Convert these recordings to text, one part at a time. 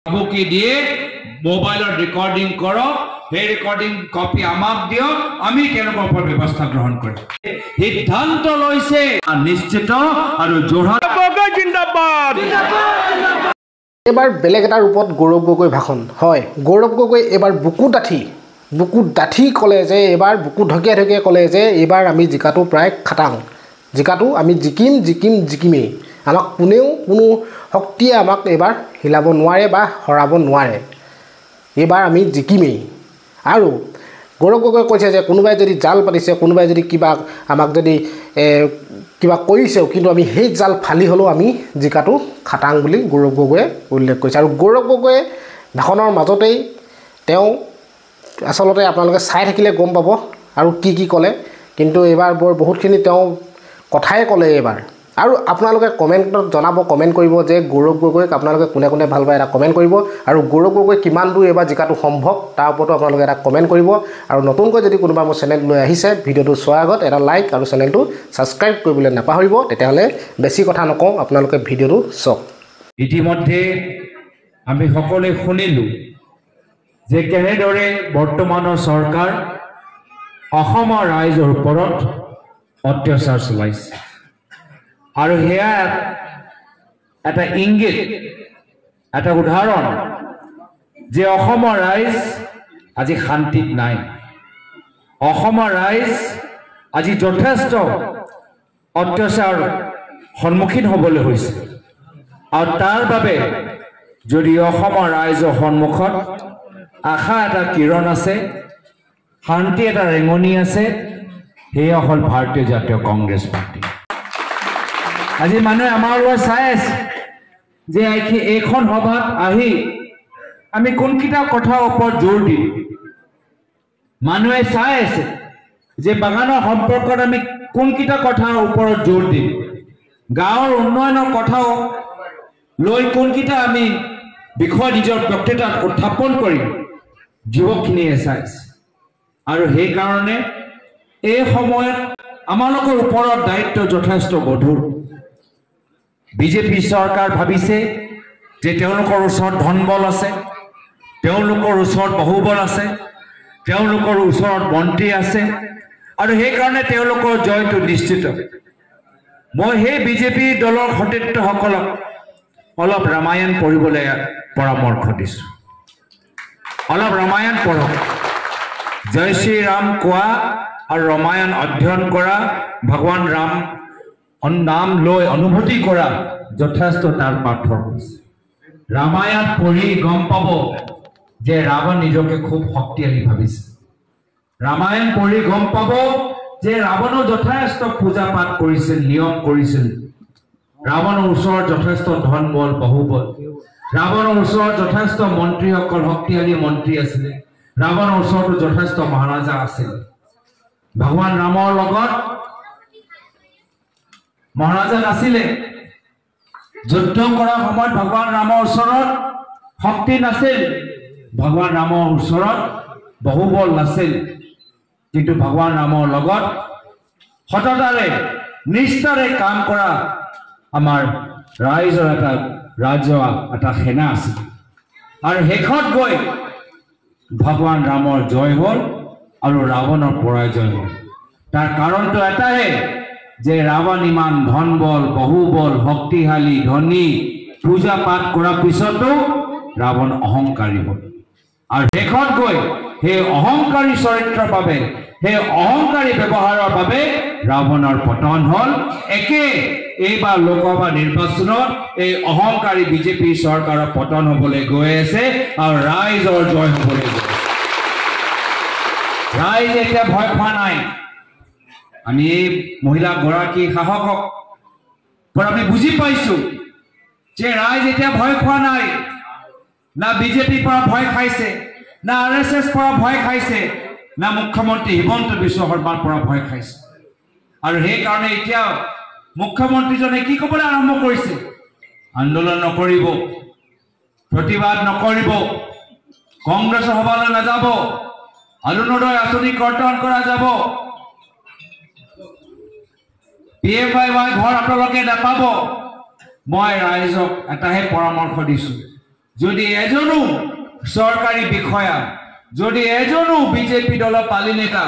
কি দিয়ে মোবাইলত ৰেকৰ্ডিং কৰো সেই ৰেকৰ্ডিং কপি আমাক দিও আমি কেনেকুৱা ওপৰত ব্যৱস্থা গ্ৰহণ কৰিম সিদ্ধান্ত লৈছে নিশ্চিত আৰু যোৰহাট জিন্দাবাদ এবাৰ বেলেগ এটা ৰূপত গৌৰৱ গগৈ ভাষণ হয় গৌৰৱ গগৈ এবাৰ বুকু ডাঠি ক'লে যে এবাৰ বুকু ঢকিয়াই ঢকিয়াই ক'লে যে এবাৰ আমি জিকাটো প্ৰায় খাটাং জিকাটো আমি জিকিমেই আমাক কোনো শক্তিয়ে আমাক এবাৰ হিলাব নোৱাৰে বা হৰাব নোৱাৰে এবাৰ আমি জিকিমেই আৰু গৌৰৱ গগৈ কৈছে যে কোনোবাই যদি জাল পাতিছে কোনোবাই যদি কিবা আমাক যদি কিবা কৰিছেও কিন্তু আমি সেই জাল ফালি হ'লেও আমি জিকাটো খাটাং বুলি গৌৰৱ গগৈয়ে উল্লেখ কৰিছে আৰু গৌৰৱ গগৈয়ে ভাষণৰ মাজতেই তেওঁ আচলতে আপোনালোকে চাই থাকিলে গম পাব আৰু কি ক'লে কিন্তু এবাৰ বহুতখিনি তেওঁ কথাই ক'লে এবাৰ আৰু আপোনালোকে কমেণ্টত জনাব কমেণ্ট কৰিব যে গৌৰৱ গগৈক আপোনালোকে কোনে ভাল পায় এটা কমেণ্ট কৰিব আৰু গৌৰৱ গগৈ কিমান দূৰ এবাৰ জিকাটো সম্ভৱ তাৰ ওপৰতো আপোনালোকে এটা কমেণ্ট কৰিব আৰু নতুনকৈ যদি কোনোবা মোৰ চেনেল লৈ আহিছে ভিডিঅ'টো চোৱাৰ আগত এটা লাইক আৰু চেনেলটো ছাবস্ক্ৰাইব কৰিবলৈ নাপাহৰিব তেতিয়াহ'লে বেছি কথা নকওঁ আপোনালোকে ভিডিঅ'টো চাওক ইতিমধ্যে আমি সকলোৱে শুনিলোঁ যে কেনেদৰে বৰ্তমানৰ চৰকাৰ অসমৰ ৰাইজৰ ওপৰত অত্যাচাৰ চলাইছে আৰু হেয়া এটা ইংগিত এটা উদাহৰণ যে অসমৰ ৰাইজ আজি শান্তিত নাই অসমৰ ৰাইজ আজি যথেষ্ট অত্যাচাৰ সন্মুখীন হ'বলৈ হৈছে আৰু তাৰ বাবে যদি অসমৰ ৰাইজৰ সন্মুখত আশা এটা কিৰণ আছে শান্তি এটা ৰেঙনি আছে সেয়া হ'ল ভাৰতীয় জাতীয় কংগ্ৰেছ পাৰ্টি আজি মানুহে আমাৰ লগত চাই আছে যে এইখন সভাত আহি আমি কোনকেইটা কথাৰ ওপৰত জোৰ দিম মানুহে চাই আছে যে বাগানৰ সম্পৰ্কত আমি কোনকেইটা কথাৰ ওপৰত জোৰ দিম গাঁৱৰ উন্নয়নৰ কথাও লৈ কোনকেইটা আমি বিষয় নিজৰ বক্তৃতাত উত্থাপন কৰিম যুৱকখিনিয়ে চাইছে আৰু সেইকাৰণে এই সময়ত আমালোকৰ ওপৰত দায়িত্ব যথেষ্ট গধুৰ বিজেপি চৰকাৰ ভাবিছে যে তেওঁলোকৰ ওচৰত ধনবল আছে তেওঁলোকৰ ওচৰত বহুবল আছে তেওঁলোকৰ ওচৰত মন্ত্ৰী আছে আৰু সেইকাৰণে তেওঁলোকৰ জয়টো নিশ্চিত মই সেই বিজেপি দলৰ সতীৰ্থসকলক অলপ ৰামায়ণ পঢ়িবলৈ পৰামৰ্শ দিছোঁ অলপ ৰামায়ণ পঢ়ক জয় শ্ৰী ৰাম কোৱা আৰু ৰামায়ণ অধ্যয়ন কৰা ভগৱান ৰাম নাম লৈ অনুভূতি কৰা যথেষ্ট তাৰ পাৰ্থক্য আছে ৰামায়ণ পঢ়ি গম পাব যে ৰাৱণ নিজকে খুব শক্তিশালী ভাবিছে ৰামায়ণ পঢ়ি গম পাব যে ৰাৱণো যথেষ্ট পূজা পাঠ কৰিছিল নিয়ম কৰিছিল ৰাৱণৰ ওচৰত যথেষ্ট ধন বল বহুবল ৰাৱণৰ ওচৰত যথেষ্ট মন্ত্ৰীসকল শক্তিশালী মন্ত্ৰী আছিলে ৰাৱণৰ ওচৰতো যথেষ্ট মহাৰাজা আছিল ভগৱান ৰামৰ লগত মহাৰাজা নাছিলে যুদ্ধ কৰাৰ সময়ত ভগৱান ৰামৰ ওচৰত শক্তি নাছিল ভগৱান ৰামৰ ওচৰত বহুবল নাছিল কিন্তু ভগৱান ৰামৰ লগত সততাৰে নিষ্ঠাৰে কাম কৰা আমাৰ ৰাইজৰ এটা সেনা আছিল আৰু শেষত গৈ ভগৱান ৰামৰ জয় হ'ল আৰু ৰাৱণৰ পৰাজয় হ'ল তাৰ কাৰণটো এটাই যে ৰাৱণ ইমান ধন বল বহুবল শক্তিশালী ধনী পূজা পাঠ কৰাৰ পিছতো ৰাৱণ অহংকাৰী হ'ল আৰু শেষত গৈ সেই অহংকাৰী চৰিত্ৰৰ বাবে সেই অহংকাৰী ব্যৱহাৰৰ বাবে ৰাৱণৰ পতন হ'ল একে এইবাৰ লোকসভা নিৰ্বাচনত এই অহংকাৰী বিজেপি চৰকাৰৰ পতন হ'বলৈ গৈ আছে আৰু ৰাইজৰ জয় হ'বলৈ গৈ আছে ৰাইজ এতিয়া ভয় খোৱা নাই আমি এই মহিলাগৰাকী সাহসক পৰা আমি বুজি পাইছোঁ যে ৰাইজ এতিয়া ভয় খোৱা নাই না বিজেপিৰ পৰা ভয় খাইছে না RSS পৰা ভয় খাইছে না মুখ্যমন্ত্ৰী হিমন্ত বিশ্ব শৰ্মাৰ পৰা ভয় খাইছে আৰু সেইকাৰণে এতিয়া মুখ্যমন্ত্ৰীজনে কি ক'বলৈ আৰম্ভ কৰিছে আন্দোলন নকৰিব প্ৰতিবাদ নকৰিব কংগ্ৰেছৰ সভালৈ নাযাব অৰুণোদয় আঁচনি কৰ্তন কৰা যাব PMY ঘৰ আপোনালোকে নাপাব মই ৰাইজক এটাহে পৰামৰ্শ দিছোঁ যদি এজনো চৰকাৰী বিষয়া যদি এজনো বিজেপি দলৰ পালি নেতা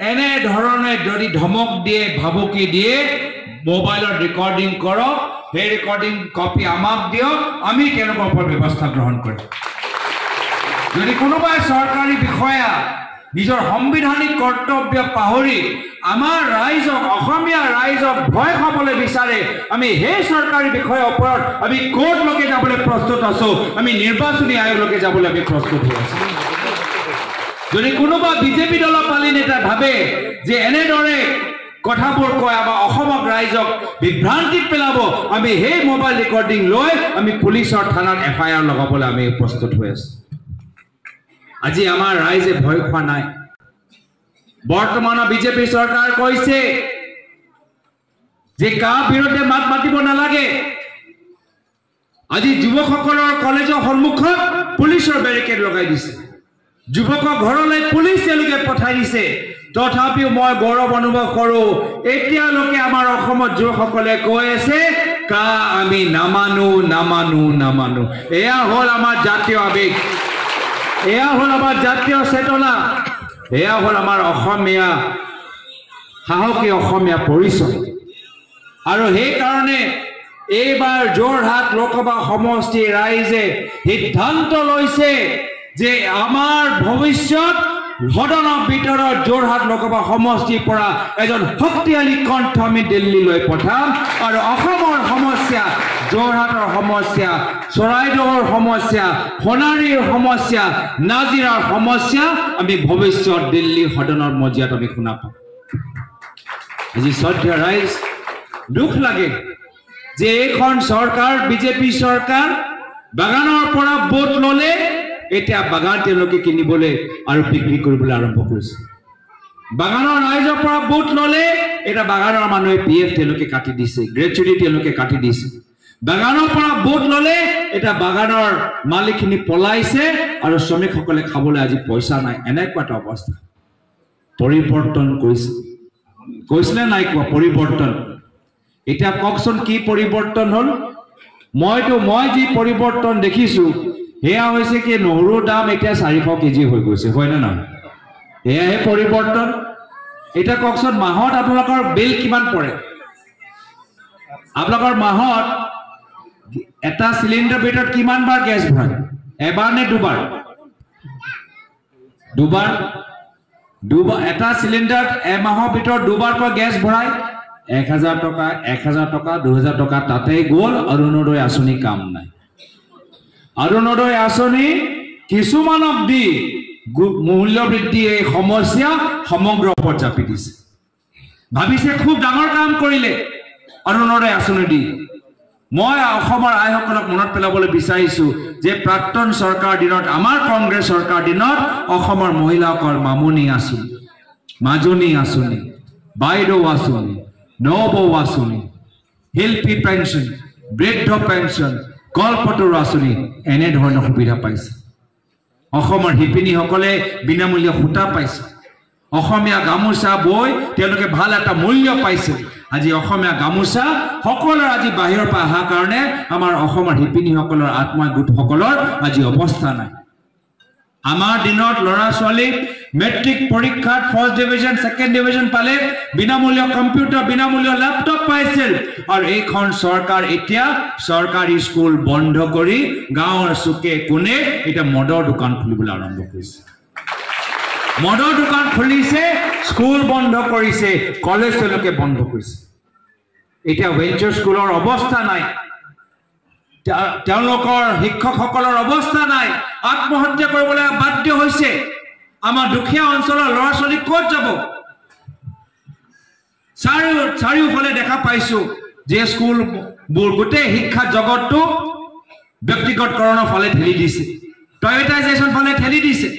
এনে ধৰণে যদি ধমক দিয়ে ভাবুকি দিয়ে মোবাইলত ৰেকৰ্ডিং কৰক সেই ৰেকৰ্ডিং কপি আমাক দিয়ক আমি তেওঁলোকৰ ওপৰত ব্যৱস্থা গ্ৰহণ কৰিম যদি কোনোবাই চৰকাৰী বিষয়া নিজৰ সাংবিধানিক কৰ্তব্য পাহৰি আমাৰ ৰাইজক অসমীয়া ৰাইজক ভয় খাবলৈ বিচাৰে আমি সেই চৰকাৰী বিষয়াৰ ওপৰত আমি কোৰ্টলৈকে যাবলৈ প্ৰস্তুত আছো আমি নিৰ্বাচনী আয়োগলৈকে যাবলৈ আমি প্ৰস্তুত হৈ আছো যদি কোনোবা বিজেপি দলৰ পালি নেতা ভাবে যে এনেদৰে কথাবোৰ কয় আমাৰ অসমক ৰাইজক বিভ্ৰান্তিত পেলাব আমি সেই মোবাইল ৰেকৰ্ডিং লৈ আমি পুলিচৰ থানাত এফআইআৰ লগাবলৈ আমি প্ৰস্তুত হৈ আছো আজি আমাৰ ৰাইজে ভয় খোৱা নাই বৰ্তমানৰ বিজেপি চৰকাৰ কৈছে যে কা বিৰুদ্ধে মাত মাতিব নালাগে আজি যুৱকসকলৰ কলেজৰ সন্মুখত পুলিচৰ বেৰিকেড লগাই দিছে যুৱকৰ ঘৰলৈ পুলিচ তেওঁলোকে পঠাই দিছে তথাপিও মই গৌৰৱ অনুভৱ কৰোঁ এতিয়ালৈকে আমাৰ অসমত যুৱকসকলে কৈ আছে কা আমি নামানো নামানো নামানো এয়া হ'ল আমাৰ জাতীয় আৱেগ এয়া হ'ল আমাৰ জাতীয় চেতনা এয়া হ'ল আমাৰ অসমীয়া সাহসী অসমীয়া পৰিচয় আৰু সেইকাৰণে এইবাৰ যোৰহাট লোকসভা সমষ্টিৰ ৰাইজে সিদ্ধান্ত লৈছে যে আমাৰ ভৱিষ্যত সদনৰ ভিতৰত যোৰহাট লোকসভা সমষ্টিৰ পৰা এজন শক্তিশালী কণ্ঠ আমি দিল্লীলৈ পঠাম আৰু অসমৰ সমস্যা যোৰহাটৰ সমস্যা চৰাইদেউৰ সমস্যা সোণাৰীৰ সমস্যা নাজিৰাৰ সমস্যা আমি ভৱিষ্যত দিল্লী সদনৰ মজিয়াত আমি শুনা পাম আজি শ্ৰদ্ধেয় ৰাইজ দুখ লাগে যে এইখন চৰকাৰ বিজেপি চৰকাৰ বাগানৰ পৰা ভোট ল'লে এতিয়া বাগান তেওঁলোকে কিনিবলৈ আৰু বিক্ৰী কৰিবলৈ আৰম্ভ কৰিছে বাগানৰ ৰাইজৰ পৰা ভোট ল'লে এটা বাগানৰ মানুহে পিএফ তেওঁলোকে কাটি দিছে গ্ৰেচুইটি তেওঁলোকে কাটি দিছে বাগানৰ পৰা ভোট ল'লে এটা বাগানৰ মালিকখিনি পলাইছে আৰু শ্ৰমিকসকলে খাবলৈ আজি পইচা নাই এনেকুৱা এটা অৱস্থা পৰিৱৰ্তন কৈছিলে নাই কোৱা পৰিৱৰ্তন এতিয়া কওকচোন কি পৰিৱৰ্তন হ'ল মই যি পৰিৱৰ্তন দেখিছো এয়া হৈছে কি নহৰুৰ দাম এতিয়া 400 কেজি হৈ গৈছে হয়নে নহয় এয়াহে পৰিৱৰ্তন এটা কওকচোন মাহত আপোনালোকৰ বিল কিমান পৰে আপোনালোকৰ মাহত এটা সিলিন্ডাৰ ভিতৰত কিমান বাৰ গ্যাস ভৰাই এবাৰ নে দুবাৰ এটা সিলিন্ডাৰ এমাহৰ ভিতৰত দুবাৰকৈ গ্যাস ভৰাই 1000 টকা 2000 টকা তাতেই গ'ল অৰুণোদয় আঁচনি কাম নাই অৰুণোদয় আঁচনি কিছুমানক দি মূল্য বৃদ্ধি এই সমস্যা সমগ্ৰ ওপৰত চাপি দিছে ভাবিছে খুব ডাঙৰ কাম কৰিলে অৰুণোদয় আঁচনি দি মই অসমৰ আইসকলক মনত পেলাবলৈ বিচাৰিছো যে প্ৰাক্তন চৰকাৰ দিনত আমাৰ কংগ্ৰেছ চৰকাৰ দিনত অসমৰ মহিলাসকল মামনি আঁচনি মাজনী আঁচনি বাইদেউ আঁচনি নবৌ আঁচনি শিল্পী পেঞ্চন বৃদ্ধ পেঞ্চন কলপতৰ আঁচনি এনে ধৰণৰ সুবিধা পাইছে অসমৰ শিপিনীসকলে বিনামূল্য সূতা পাইছে অসমীয়া গামোচা বৈ তেওঁলোকে ভাল এটা মূল্য পাইছে আজি অসমীয়া গামোচা সকলৰ আজি বাহিৰৰ পৰা অহা কাৰণে আমাৰ অসমৰ শিপিনীসকলৰ আত্মসহায়ক গোটসকলৰ আজি অৱস্থা নাই আমাৰ দিনত ল'ৰা ছোৱালী মেট্ৰিক পৰীক্ষাত ফাৰ্ষ্ট ডিভিজন সেকেন্ড ডিভিজন পালে বিনামূল্য কম্পিউটাৰ বিনামূল্য ল্যাপটপ পাইছিল আৰু এইখন চৰকাৰ এতিয়া চৰকাৰী স্কুল বন্ধ কৰি গাঁৱৰ চুকে কোণে এটা মদৰ দোকান খুলিবলৈ আৰম্ভ কৰিছে মদৰ দোকান খুলিছে স্কুল বন্ধ কৰিছে কলেজ তেওঁলোকে বন্ধ কৰিছে এতিয়া ভেঞ্চাৰ স্কুলৰ অৱস্থা নাই তেওঁলোকৰ শিক্ষকসকলৰ অৱস্থা নাই আত্মহত্যা কৰিবলৈ বাধ্য হৈছে আমাৰ দুখীয়া অঞ্চলৰ ল'ৰা ছোৱালী ক'ত যাব চাৰিওফালে দেখা পাইছো যে স্কুলবোৰ গোটেই শিক্ষা জগতটো ব্যক্তিগতকৰণৰ ফালে ঠেলি দিছে প্ৰাইভেটাইজেশ্যন ফালে ঠেলি দিছে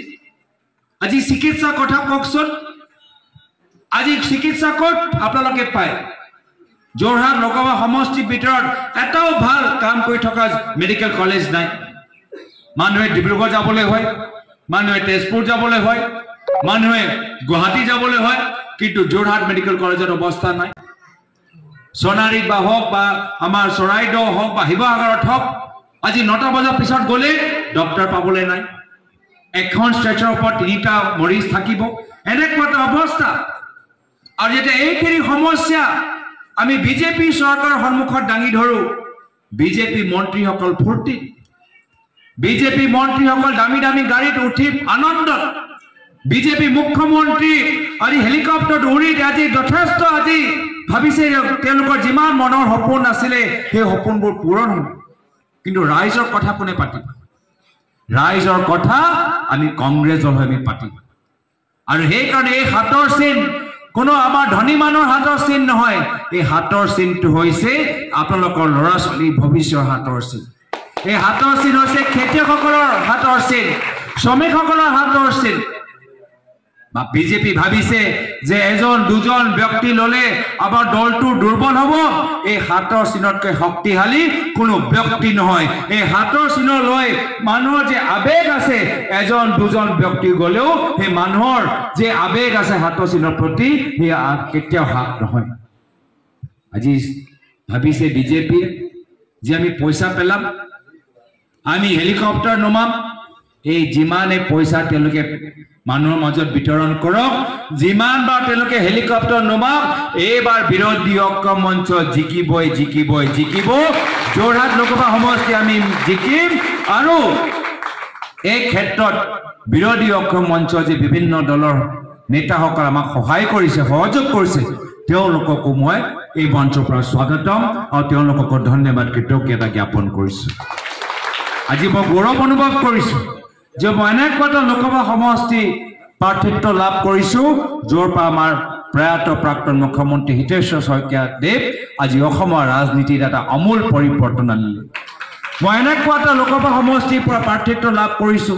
আজি চিকিৎসা কথা কওকচোন আজি চিকিৎসা ক'ত আপোনালোকে পায় যোৰহাট লোকসভা সমষ্টিৰ ভিতৰত এটাও ভাল কাম কৰি থকা মেডিকেল কলেজ নাই মানুহে ডিব্ৰুগড় যাবলৈ হয় মানুহে তেজপুৰ যাবলৈ হয় মানুহে গুৱাহাটী যাবলৈ হয় কিন্তু যোৰহাট মেডিকেল কলেজৰ অৱস্থা নাই সোণাৰীত বা হওক বা আমাৰ চৰাইদেউ হওক বা শিৱসাগৰত হওক আজি 9টা বজাৰ পিছত গ'লে ডক্টৰ পাবলৈ নাই এখন ষ্ট্ৰেচাৰ ওপৰত 3টা মৰিজ থাকিব এনেকুৱা এটা অৱস্থা আৰু যেতিয়া এইখিনি সমস্যা আমি বিজেপি চৰকাৰৰ সন্মুখত দাঙি ধৰো বিজেপি মন্ত্ৰীসকল ফূৰ্তি বিজেপি মন্ত্ৰীসকল দামী দামী গাড়ীত উঠি আনন্দত বিজেপি মুখ্যমন্ত্ৰী আজি হেলিকপ্টাৰত উৰি আজি যথেষ্ট আজি ভাবিছে তেওঁলোকৰ যিমান মনৰ সপোন আছিলে সেই সপোনবোৰ পূৰণ হ'ব কিন্তু ৰাইজৰ কথা কোনে পাতিব ৰাইজৰ কথা আমি কংগ্ৰেছ দল হৈ আমি পাতিম আৰু সেইকাৰণে এই হাতৰ চিন কোনো আমাৰ ধনী মানুহৰ হাতৰ চিন নহয় এই হাতৰ চিনটো হৈছে আপোনালোকৰ ল'ৰা ছোৱালী ভৱিষ্যতৰ হাতৰ চিন এই হাতৰ চিন হৈছে খেতিয়কসকলৰ হাতৰ চিন শ্ৰমিকসকলৰ হাতৰ চিন বা বিজেপি ভাবিছে যে এজন দুজন ব্যক্তি ললে আমাৰ দলটো দুৰ্বল হ'ব এই হাতৰ চিনতকৈ শক্তিশালী কোনো ব্যক্তি নহয় এই হাতৰ চিন লৈ মানুহৰ যে আবেগ আছে এজন দুজন ব্যক্তি গলেও সেই মানুহৰ যে আবেগ আছে হাতৰ চিনৰ প্ৰতি সেই কেতিয়াও হাত নহয় আজি ভাবিছে বিজেপি যে আমি পইচা পেলাম আমি হেলিকপ্টাৰ নমাম এই যিমানে পইচা তেওঁলোকে মানুহৰ মাজত বিতৰণ কৰক যিমানবাৰ তেওঁলোকে হেলিকপ্টাৰ নমাওক এইবাৰ বিৰোধী ঐক্য মঞ্চ জিকিবই যোৰহাট লোকসভা সমষ্টি আমি জিকিম আৰু এই ক্ষেত্ৰত বিৰোধী ঐক্য মঞ্চ যে বিভিন্ন দলৰ নেতাসকল আমাক সহায় কৰিছে সহযোগ কৰিছে তেওঁলোককো মই এই মঞ্চৰ পৰা স্বাগতম আৰু তেওঁলোকক ধন্যবাদ কৃতজ্ঞতা জ্ঞাপন কৰিছো আজি মই গৌৰৱ অনুভৱ কৰিছো যে মই এনেকুৱা এটা লোকসভা সমষ্টি প্ৰাৰ্থিত্ব লাভ কৰিছো য'ৰ পৰা আমাৰ প্ৰয়াত প্ৰাক্তন মুখ্যমন্ত্ৰী হিতেশ্বৰ শইকীয়া দেৱ আজি অসমৰ ৰাজনীতিত এটা আমূল পৰিৱৰ্তন আনিলে মই এনেকুৱা এটা লোকসভা সমষ্টিৰ পৰা প্ৰাৰ্থিত্ব লাভ কৰিছো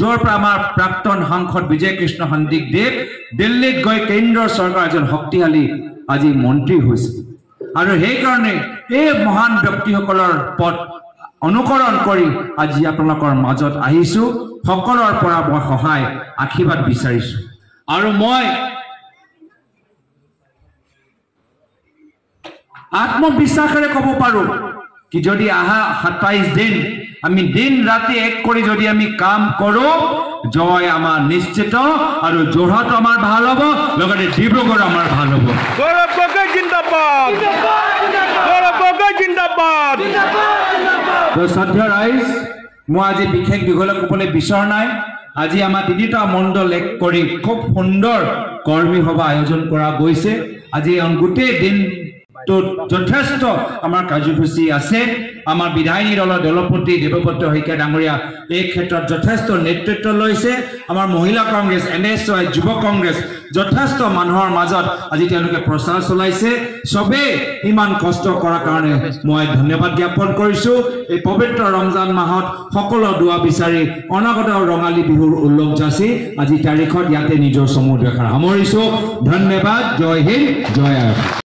য'ৰ পৰা আমাৰ প্ৰাক্তন সাংসদ বিজয় কৃষ্ণ সন্দিক দেৱ দিল্লীত গৈ কেন্দ্ৰৰ চৰকাৰ এজন শক্তিশালী আজি মন্ত্ৰী হৈছে আৰু সেইকাৰণে এই মহান ব্যক্তিসকলৰ পথ অনুকৰণ কৰি আজি আপোনালোকৰ মাজত আহিছো সকলৰ পৰা মই সহায় আশীৰ্বাদ বিচাৰিছো আৰু মই আত্মবিশ্বাসেৰে ক'ব পাৰো কি যদি আহা 27 দিন আমি দিন ৰাতি এক কৰি যদি আমি কাম কৰো জয় আমাৰ নিশ্চিত আৰু যোৰহাট আমাৰ ভাল হ'ব লগতে ডিব্ৰুগড় আমাৰ ভাল হ'ব গৌৰৱ গগৈ জিন্দাবাদ গৌৰৱ গগৈ জিন্দাবাদ তো শ্ৰদ্ধেয় ৰাইজ মই আজি বিশেষ দীঘলে ক'বলৈ বিচৰা নাই আজি আমাৰ 3টা মণ্ডল এক কৰি খুব সুন্দৰ কৰ্মী সভা আয়োজন কৰা গৈছে আজি গোটেই দিন তো যথেষ্ট আমাৰ কাৰ্যসূচী আছে আমাৰ বিধায়িনী দলৰ দলপতি দেৱব্ৰত শইকীয়া ডাঙৰীয়া এই ক্ষেত্ৰত যথেষ্ট নেতৃত্ব লৈছে আমাৰ মহিলা কংগ্ৰেছ NSY যুৱ কংগ্ৰেছ যথেষ্ট মানুহৰ মাজত আজি তেওঁলোকে প্ৰচাৰ চলাইছে সবে ইমান কষ্ট কৰাৰ কাৰণে মই ধন্যবাদ জ্ঞাপন কৰিছো এই পবিত্ৰ ৰমজান মাহত সকলো দোৱা বিচাৰি অনাগত ৰঙালী বিহুৰ উল্লেখ যাচি আজি তাৰিখত ইয়াতে নিজৰ সমুদ্ৰ সামৰিছো ধন্যবাদ জয় হিন্দ জয় আয়ুষ